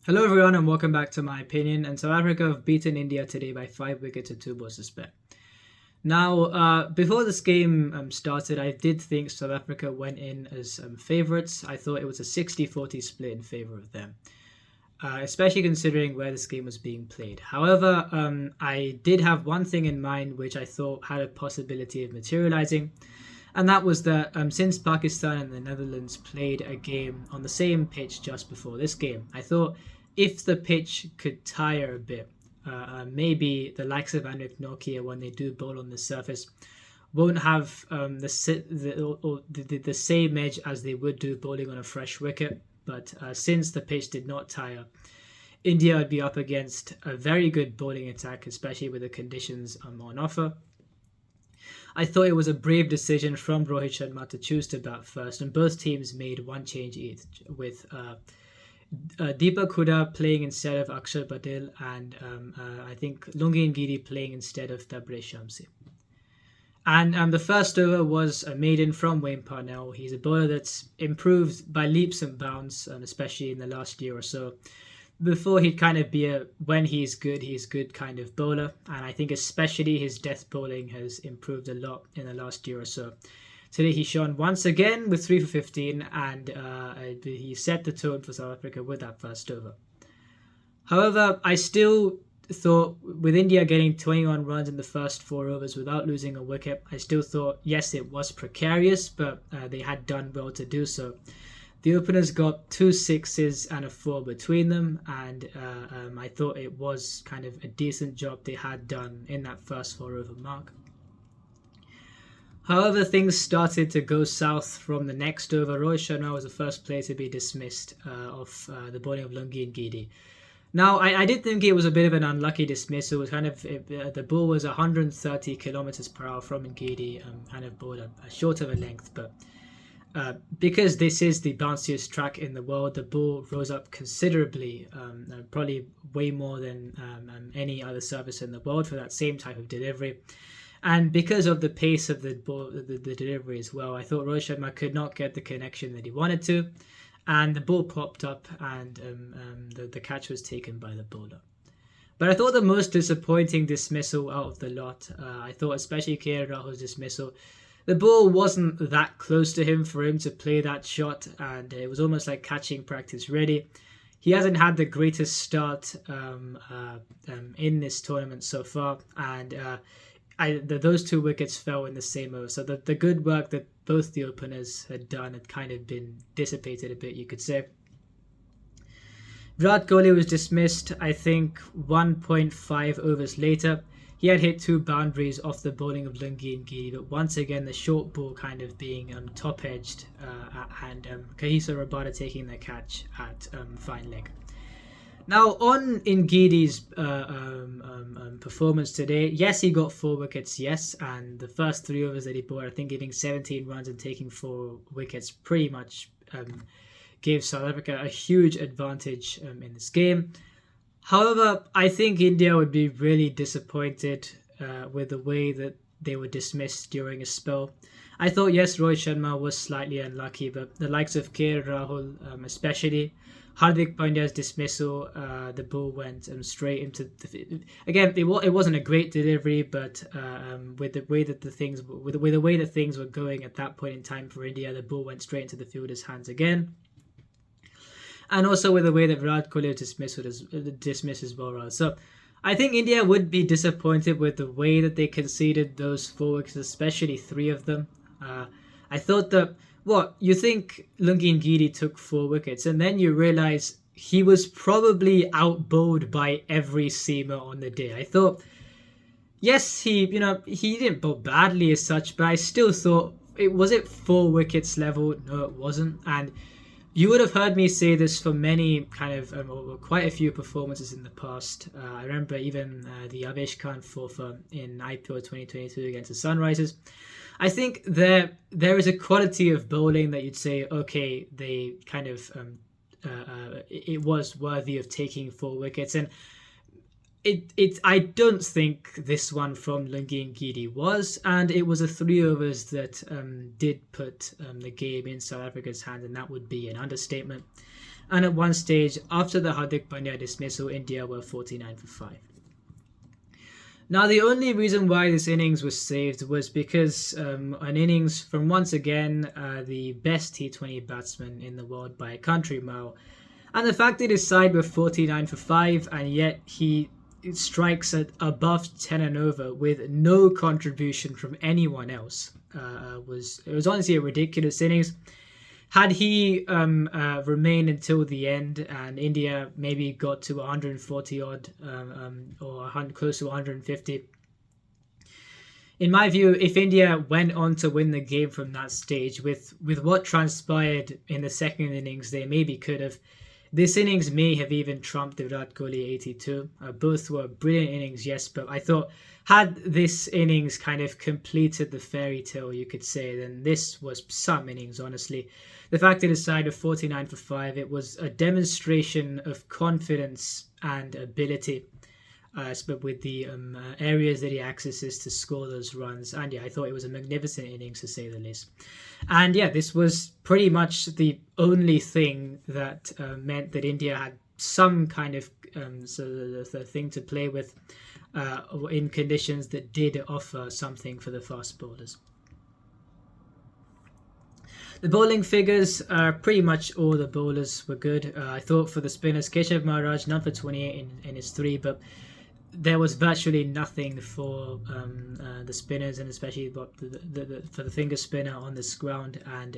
Hello everyone and welcome back to my opinion. And South Africa have beaten India today by 5 wickets to 2 balls to spare. Now, before this game started, I did think South Africa went in as favourites. I thought it was a 60-40 split in favour of them, especially considering where this game was being played. However, I did have one thing in mind which I thought had a possibility of materialising, and that was that since Pakistan and the Netherlands played a game on the same pitch just before this game, I thought if the pitch could tire a bit, maybe the likes of Anik Nokia, when they do bowl on the surface, won't have the same edge as they would do bowling on a fresh wicket. But since the pitch did not tire, India would be up against a very good bowling attack, especially with the conditions on offer. I thought it was a brave decision from Rohit Sharma to choose to bat first, and both teams made one change each, with Deepak Hooda playing instead of Akshar Patel, and I think Lungi Ngidi playing instead of Tabrez Shamsi. And the first over was a maiden from Wayne Parnell. He's a bowler that's improved by leaps and bounds, especially in the last year or so. Before he'd kind of be when he's good kind of bowler. And I think especially his death bowling has improved a lot in the last year or so. Today he shone once again with 3 for 15, and he set the tone for South Africa with that first over. However, I still thought with India getting 21 runs in the first 4 overs without losing a wicket, I still thought, yes, it was precarious, but they had done well to do so. The openers got 2 sixes and a 4 between them, and I thought it was kind of a decent job they had done in that first 4 over mark. However, things started to go south from the next over. Rohit Sharma was the first player to be dismissed off the bowling of Lungi Ngidi. Now, I did think it was a bit of an unlucky dismissal. It was kind of the ball was 130 kilometers per hour from Ngidi, kind of bowled a short of a length, but because this is the bounciest track in the world, the ball rose up considerably, probably way more than any other surface in the world for that same type of delivery. And because of the pace of the ball, the delivery as well, I thought Rohit Sharma could not get the connection that he wanted to, and the ball popped up, and the catch was taken by the bowler. But I thought the most disappointing dismissal out of the lot, I thought especially KL Rahul's dismissal, the ball wasn't that close to him for him to play that shot, and it was almost like catching practice ready. He hasn't had the greatest start in this tournament so far, and those 2 wickets fell in the same over. So the good work that both the openers had done had kind of been dissipated a bit, you could say. Virat Kohli was dismissed, I think, 1.5 overs later. He had hit 2 boundaries off the bowling of Lungi Ngidi, but once again the short ball kind of being top-edged and Kagiso Rabada taking the catch at fine leg. Now, on Ngidi's performance today, yes, he got 4 wickets, yes, and the first 3 overs that he bowled, I think giving 17 runs and taking 4 wickets pretty much gave South Africa a huge advantage in this game. However, I think India would be really disappointed with the way that they were dismissed during a spell. I thought, yes, Rohit Sharma was slightly unlucky, but the likes of KL Rahul, especially Hardik Pandya's dismissal, the ball went straight into the. Again, it wasn't a great delivery, but with the way that things were going at that point in time for India, the ball went straight into the fielder's hands again. And also with the way that Virat Kohli dismissed as well. Right? So I think India would be disappointed with the way that they conceded those 4 wickets, especially 3 of them. I thought that, you think Lungi Ngidi took 4 wickets, and then you realise he was probably outbowled by every seamer on the day. I thought, yes, he didn't bowl badly as such, but I still thought, was it 4 wickets level? No, it wasn't. And you would have heard me say this for many quite a few performances in the past. I remember even the Avesh Khan 4 in IPL 2022 against the Sunrisers. I think there is a quality of bowling that you'd say, okay, they kind of it was worthy of taking 4 wickets, and I don't think this one from Lungi Ngidi was, and it was a 3 overs that did put the game in South Africa's hands, and that would be an understatement. And at one stage, after the Hardik Pandya dismissal, India were 49 for 5. Now, the only reason why this innings was saved was because an innings from, once again, the best T20 batsman in the world by a country mile. And the fact that his side were 49 for 5, and yet he strikes at above 10 and over with no contribution from anyone else was honestly a ridiculous innings. Had he remained until the end and India maybe got to 140 odd or close to 150, in my view, if India went on to win the game from that stage with what transpired in the second innings, they maybe could have. This innings may have even trumped the Virat Kohli 82. Both were brilliant innings, yes, but I thought had this innings kind of completed the fairy tale, you could say, then this was some innings, honestly. The fact that his side of 49 for 5, it was a demonstration of confidence and ability, but with the areas that he accesses to score those runs. And yeah, I thought it was a magnificent innings to say the least. And yeah, this was pretty much the only thing that meant that India had some kind of the thing to play with in conditions that did offer something for the fast bowlers. The bowling figures, pretty much all the bowlers were good. I thought for the spinners, Keshav Maharaj, none for 28 in his 3, but there was virtually nothing for the spinners, and especially for the finger spinner on this ground. And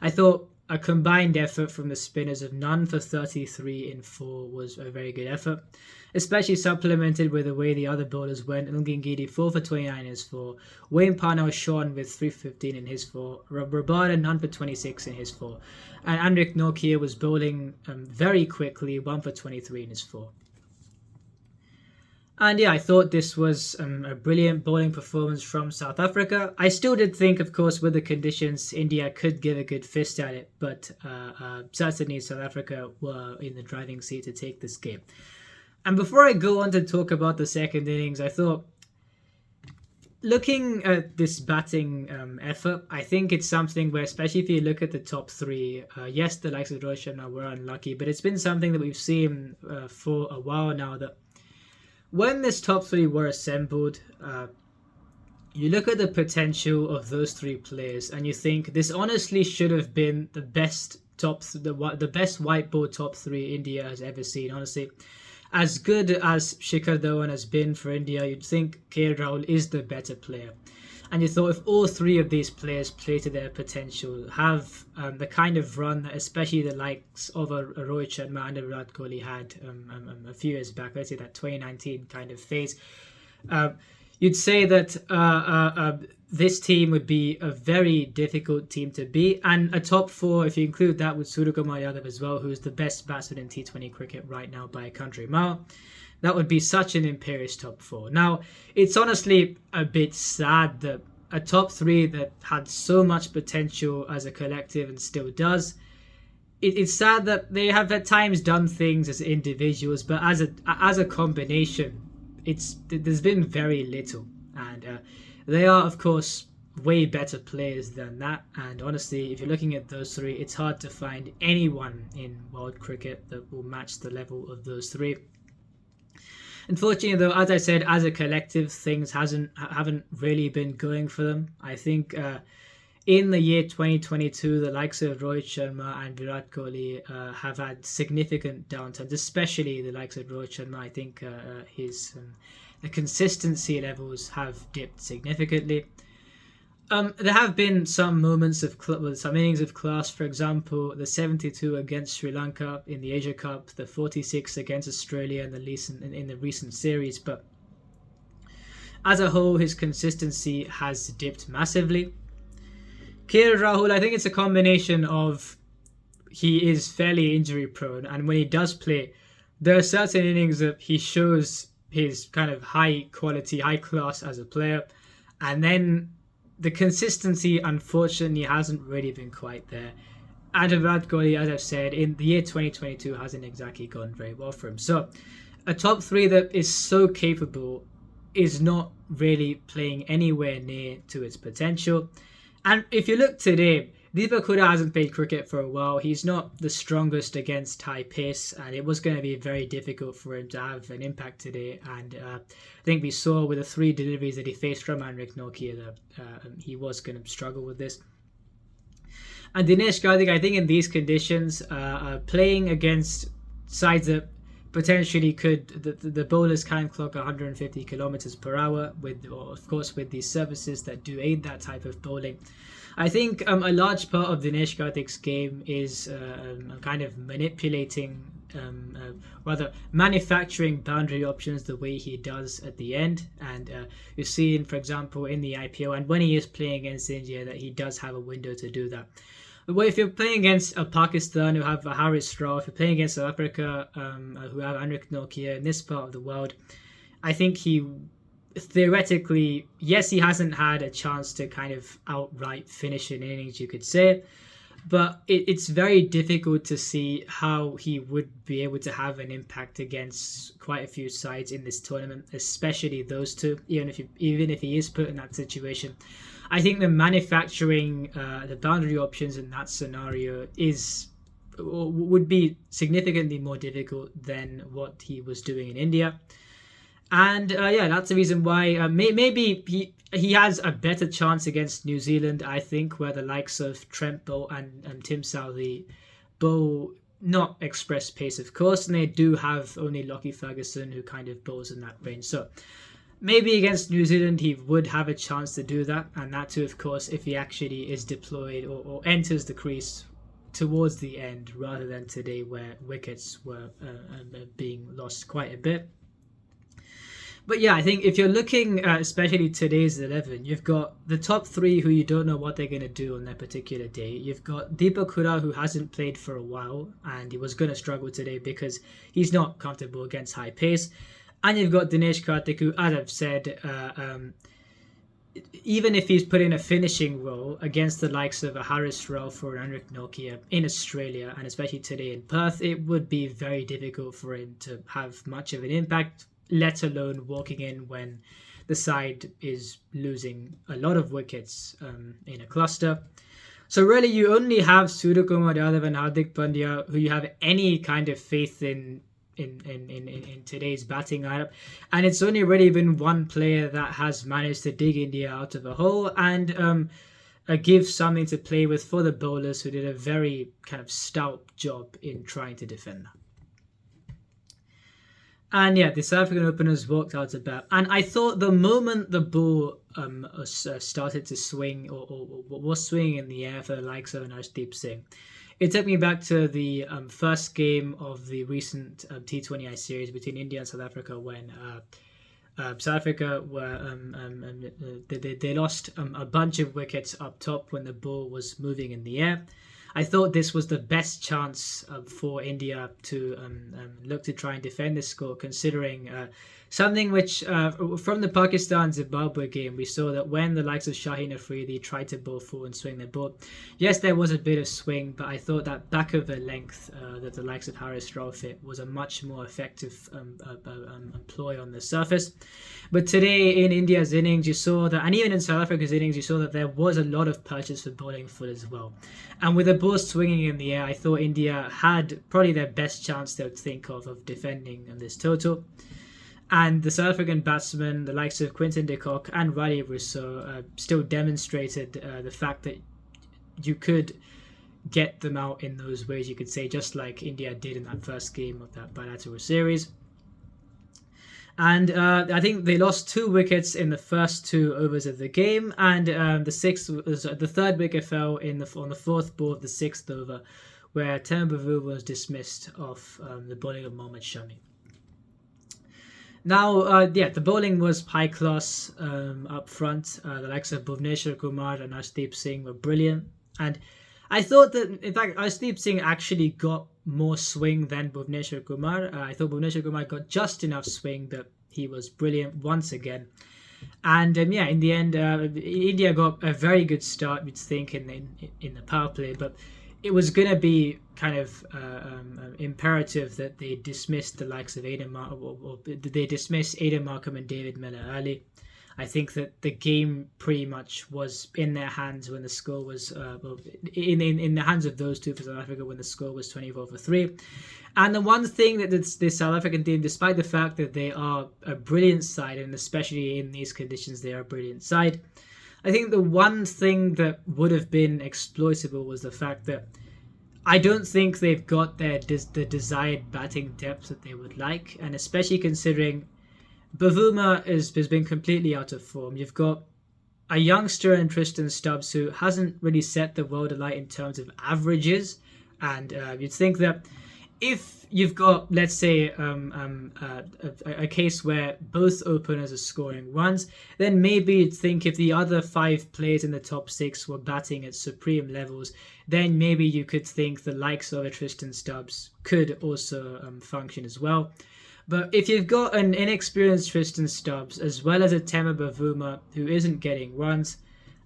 I thought a combined effort from the spinners of none for 33 in 4 was a very good effort, especially supplemented with the way the other bowlers went. Ngidi 4 for 29 in his 4, Wayne Parnell shone with 3 for 15 in his 4, Rabada none for 26 in his 4, and Anrik Nortje was bowling very quickly, 1 for 23 in his 4. And yeah, I thought this was a brilliant bowling performance from South Africa. I still did think, of course, with the conditions, India could give a good fist at it, but certainly South Africa were in the driving seat to take this game. And before I go on to talk about the second innings, I thought, looking at this batting effort, I think it's something where, especially if you look at the top 3, yes, the likes of Rohit Sharma were unlucky, but it's been something that we've seen for a while now, that when this top 3 were assembled, you look at the potential of those 3 players and you think this honestly should have been the best the best white ball top 3 India has ever seen. Honestly, as good as Shikhar Dhawan has been for India, you'd think KL Rahul is the better player. And you thought if all 3 of these players play to their potential, have the kind of run that especially the likes of a Rohit Sharma and a Virat Kohli had a few years back, let's say that 2019 kind of phase, you'd say that this team would be a very difficult team to beat. And a top 4, if you include that with Suryakumar Yadav as well, who's the best batsman in T20 cricket right now by a country mile, that would be such an imperious top 4. Now, it's honestly a bit sad that a top 3 that had so much potential as a collective and still does, it's sad that they have at times done things as individuals, but as a combination, there's been very little. And they are, of course, way better players than that. And honestly, if you're looking at those 3, it's hard to find anyone in world cricket that will match the level of those 3. Unfortunately, though, as I said, as a collective, things haven't really been going for them. I think in the year 2022, the likes of Rohit Sharma and Virat Kohli have had significant downturns, especially the likes of Rohit Sharma. I think the consistency levels have dipped significantly. There have been some moments of some innings of class. For example, the 72 against Sri Lanka in the Asia Cup, the 46 against Australia in the recent series. But as a whole, his consistency has dipped massively. KL Rahul, I think it's a combination of he is fairly injury prone, and when he does play, there are certain innings that he shows his kind of high quality, high class as a player, and then the consistency, unfortunately, hasn't really been quite there. And Virat Kohli, as I've said, in the year 2022 hasn't exactly gone very well for him. So a top 3 that is so capable is not really playing anywhere near to its potential. And if you look today, Deepak Hooda hasn't played cricket for a while. He's not the strongest against high pace, and it was going to be very difficult for him to have an impact today. And I think we saw with the 3 deliveries that he faced from Henrik Nokia that he was going to struggle with this. And Dinesh Karthik, I think in these conditions, playing against sides that potentially could, the bowlers can clock 150 kilometers per hour, of course with these services that do aid that type of bowling. I think a large part of Dinesh Karthik's game is kind of manipulating, rather manufacturing boundary options the way he does at the end. And you've seen, for example, in the IPO and when he is playing against India, that he does have a window to do that. But if you're playing against Pakistan, who have a Haris Raw, if you're playing against South Africa, who have Henrik Nokia in this part of the world, I think he theoretically, yes, he hasn't had a chance to kind of outright finish an innings, you could say, but it's very difficult to see how he would be able to have an impact against quite a few sides in this tournament, especially those two. Even if he is put in that situation, I think the manufacturing the boundary options in that scenario would be significantly more difficult than what he was doing in India. And that's the reason why maybe he has a better chance against New Zealand, I think, where the likes of Trent Boult and Tim Southee bowl not express pace, of course, and they do have only Lockie Ferguson who kind of bowls in that range. So maybe against New Zealand he would have a chance to do that, and that too, of course, if he actually is deployed or enters the crease towards the end rather than today where wickets were being lost quite a bit. But yeah, I think if you're looking at especially today's 11, you've got the top 3 who you don't know what they're going to do on that particular day. You've got Deepak Hooda, who hasn't played for a while, and he was going to struggle today because he's not comfortable against high pace. And you've got Dinesh Karthik, who, as I've said, even if he's put in a finishing role against the likes of a Haris Rauf or Henrik Nokia in Australia, and especially today in Perth, it would be very difficult for him to have much of an impact, let alone walking in when the side is losing a lot of wickets in a cluster. So really, you only have Suryakumar Yadav and Hardik Pandya who you have any kind of faith in today's batting lineup, and it's only really been one player that has managed to dig India out of a hole and give something to play with for the bowlers, who did a very kind of stout job in trying to defend that. And yeah, the South African openers walked out of bat. And I thought the moment the ball started to swing or was swinging in the air for the likes of Arshdeep Singh, it took me back to the first game of the recent T20I series between India and South Africa when South Africa were they lost a bunch of wickets up top when the ball was moving in the air. I thought this was the best chance for India to look to try and defend this score, considering something which, from the Pakistan-Zimbabwe game, we saw that when the likes of Shaheen Afridi tried to bowl forward and swing their ball, yes, there was a bit of swing, but I thought that back over length that the likes of Haris Rauf hit was a much more effective ploy on the surface. But today in India's innings, you saw that, and even in South Africa's innings, you saw that there was a lot of purchase for bowling foot as well. And with the ball swinging in the air, I thought India had probably their best chance they would think of defending on this total. And the South African batsmen, the likes of Quinton de Kock and Riley Rousseau, still demonstrated the fact that you could get them out in those ways, you could say, just like India did in that first game of that bilateral series. And I think they lost 2 wickets in the first 2 overs of the game, and the third wicket fell on the 4th ball of the 6th over, where Tembavu was dismissed off the bowling of Mohammad Shami. Now, the bowling was high class up front. The likes of Bhuvneshwar Kumar and Arshdeep Singh were brilliant, and I thought that, in fact, Arshdeep Singh actually got more swing than Bhuvneshwar Kumar. I thought Bhuvneshwar Kumar got just enough swing, but he was brilliant once again. And in the end, India got a very good start, you'd think, in the power play, but it was going to be kind of imperative that they dismissed the likes of Aidan Markham and David Miller early. I think that the game pretty much was in their hands when the score was in the hands of those two for South Africa when the score was 24-3. And the one thing that this South African team, despite the fact that they are a brilliant side, and especially in these conditions they are a brilliant side, I think the one thing that would have been exploitable was the fact that I don't think they've got the desired batting depth that they would like, and especially considering Bavuma has been completely out of form. You've got a youngster in Tristan Stubbs who hasn't really set the world alight in terms of averages, and you'd think that if you've got, let's say, a case where both openers are scoring runs, then maybe you'd think if the other 5 players in the top 6 were batting at supreme levels, then maybe you could think the likes of a Tristan Stubbs could also function as well. But if you've got an inexperienced Tristan Stubbs as well as a Tema Bavuma who isn't getting runs,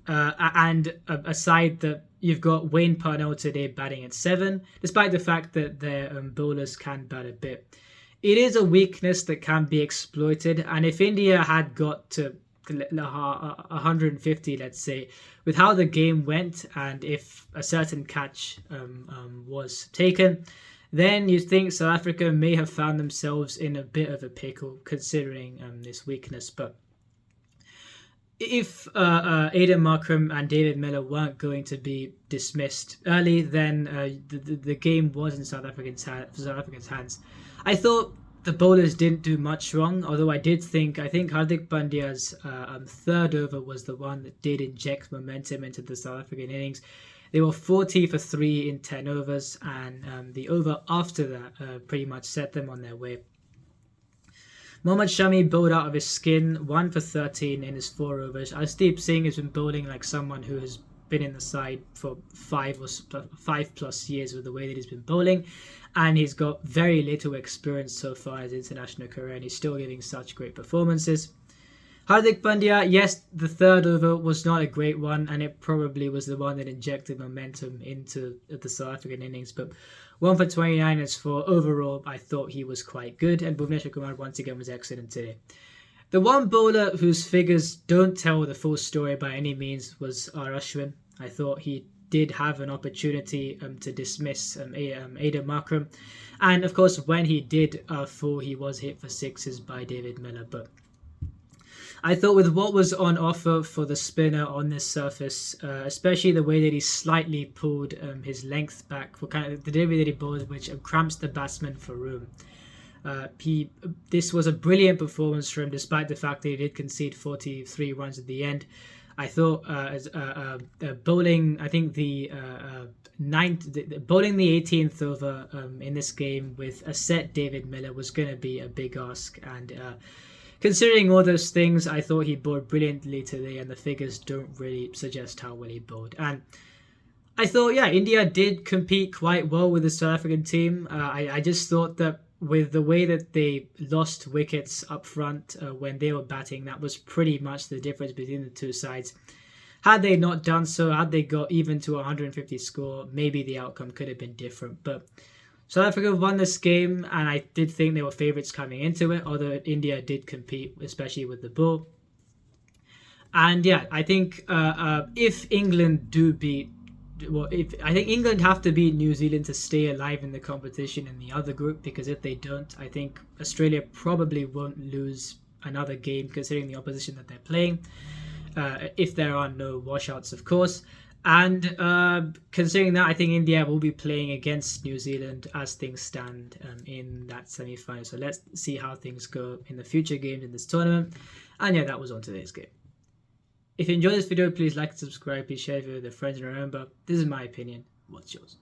and a side that you've got Wayne Parnell today batting at 7, despite the fact that their bowlers can bat a bit, it is a weakness that can be exploited. And if India had got to 150, let's say, with how the game went, and if a certain catch was taken, then you think South Africa may have found themselves in a bit of a pickle considering this weakness. But if Aiden Markram and David Miller weren't going to be dismissed early, then the game was in South Africa's hands. I thought the bowlers didn't do much wrong, although I think Hardik Pandya's third over was the one that did inject momentum into the South African innings. They were 40 for 3 in 10 overs, and the over after that pretty much set them on their way. Mohammad Shami bowled out of his skin, 1 for 13 in his 4 overs. Arshdeep Singh has been bowling like someone who has been in the side for 5+ years with the way that he's been bowling, and he's got very little experience so far in his international career, and he's still giving such great performances. Hardik Pandya, yes, the third over was not a great one, and it probably was the one that injected momentum into the South African innings, but 1 for 29 is 4. Overall, I thought he was quite good, and Bhuvneshwar Kumar once again was excellent today. The one bowler whose figures don't tell the full story by any means was R. Ashwin. I thought he did have an opportunity to dismiss Aiden Markram, and of course when he did fall, he was hit for 6s by David Miller, but I thought with what was on offer for the spinner on this surface, especially the way that he slightly pulled his length back for kind of the delivery that he bowled, which cramps the batsman for room. This was a brilliant performance from him, despite the fact that he did concede 43 runs at the end. I thought bowling, I think bowling the 18th over in this game with a set David Miller was going to be a big ask, and considering all those things, I thought he bowled brilliantly today, and the figures don't really suggest how well he bowled. And I thought, yeah, India did compete quite well with the South African team. I just thought that with the way that they lost wickets up front when they were batting, that was pretty much the difference between the two sides. Had they not done so, had they got even to a 150 score, maybe the outcome could have been different. But South Africa won this game, and I did think they were favourites coming into it, although India did compete, especially with the ball. And yeah, I think if England do beat, I think England have to beat New Zealand to stay alive in the competition in the other group, because if they don't, I think Australia probably won't lose another game considering the opposition that they're playing, if there are no washouts, of course. And considering that, I think India will be playing against New Zealand as things stand in that semi-final. So let's see how things go in the future games in this tournament. And yeah, that was on today's game. If you enjoyed this video, please like and subscribe, please share it with your friends, and remember, this is my opinion. What's yours?